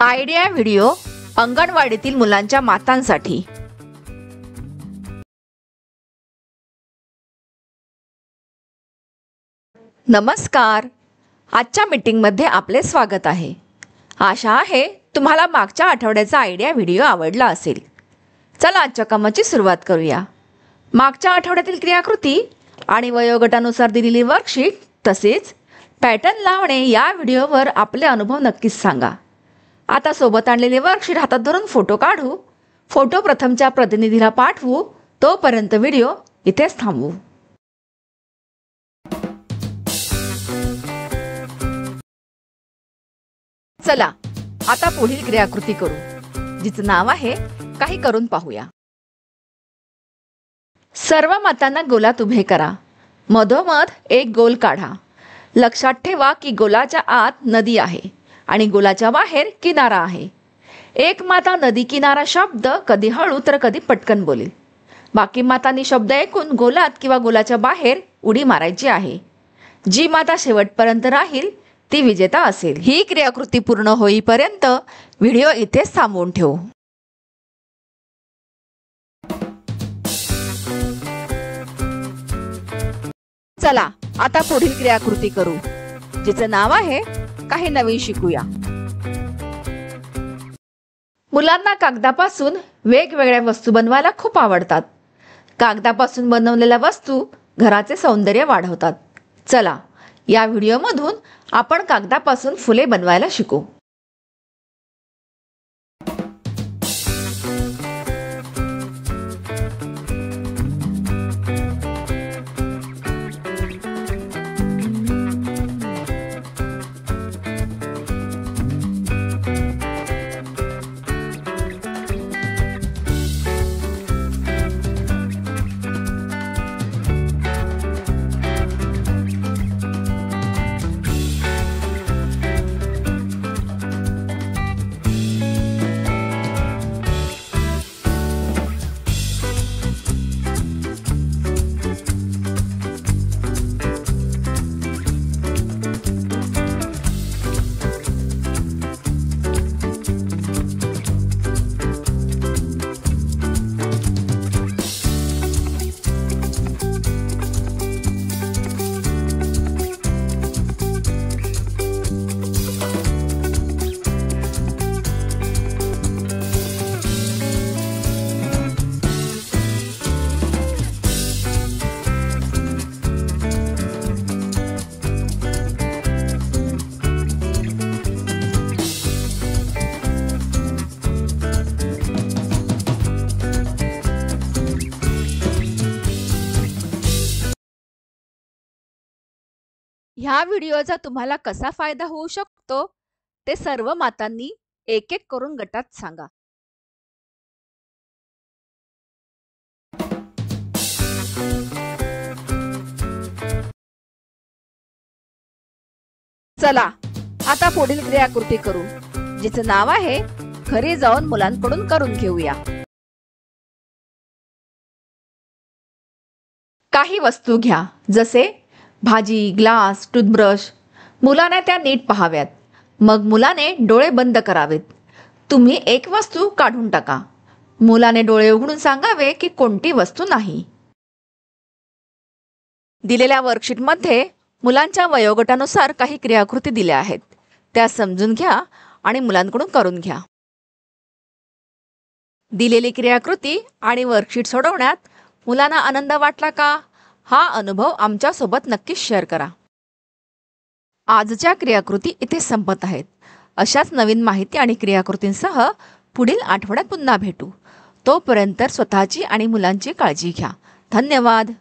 Idea video अंगणवाडीतील मुलांच्या मातांसाठी। नमस्कार, आजच्या मीटिंगमध्ये आपले स्वागत आहे। आशा आहे तुम्हाला मागच्या आठवड्याचा आयडिया व्हिडिओ आवडला असेल। चला आजच्या कामाची सुरुवात करूया। मागच्या आठवड्यातील क्रियाकृती आणि वयोगटानुसार दिलेली वर्कशीट तसेच पॅटर्न लावणे या व्हिडिओवर आपले अनुभव नक्कीच सांगा। आता सोबत आणलेले वर्कशीट हातात धरून फोटो काढू। फोटो प्रथमच्या प्रतिनिधीला पाठवू, तोपर्यंत व्हिडिओ इथेच थांबवू। चला आता पुढील क्रियाकृती करू, जिचं नाव आहे काही करून पाहूया। सर्व मातांना गोलात उभे करा। मधोमध एक गोल काढा। लक्षात ठेवा की गोलाच्या आत नदी आहे आणि गोलाच्या बाहेर किनारा आहे। एक माता नदी किनारा शब्द कधी हळू तर कधी पटकन बोलेल। बाकी मातांनी शब्द ऐकून गोलात किंवा गोलाच्या बाहेर उडी मारायची आहे। जी माता शेवटपर्यंत राहील ती विजेता असेल। ही क्रियाकृती पूर्ण होईपर्यंत व्हिडिओ इथेच थांबवून ठेवू। चला आता पुढील क्रियाकृती करू, जिचं नाव आहे काही नवीन शिकूया। मुलांना कागदापासून वेगवेगळ्या वस्तू बनवायला खूप आवडतात। कागदापासून बनवलेल्या वस्तू घराचे सौंदर्य वाढवतात। चला या व्हिडिओमधून आपण कागदापासून फुले बनवायला शिकू। ह्या व्हिडिओचा तुम्हाला कसा फायदा होऊ शकतो ते सर्व मातांनी एक एक करून गटात सांगा। चला आता पुढील क्रियाकृती करू, जिचं नाव आहे घरी जाऊन मुलांकडून करून घेऊया। काही वस्तू घ्या, जसे भाजी, ग्लास, टूथब्रश। मुलाने त्या नीट पाहाव्यात। मग मुलाने डोळे बंद करावेत। तुम्ही एक वस्तू काढून टाका। मुलाने डोळे उघडून सांगावे की कोणती वस्तू नाही। दिलेल्या वर्कशीटमध्ये मुलांच्या वयोगटानुसार काही क्रियाकृती दिल्या आहेत, त्या समजून घ्या आणि मुलांकडून करून घ्या। दिलेली क्रियाकृती आणि वर्कशीट सोडवण्यात मुलांना आनंद वाटला का? हा अनुभव आमच्यासोबत नक्कीच शेअर करा। आजच्या क्रियाकृती इथे संपत आहेत। अशाच नवीन माहिती आणि क्रियाकृतींसह पुढील आठवड्यात पुन्हा भेटू। तोपर्यंत स्वतःची आणि मुलांची काळजी घ्या। धन्यवाद।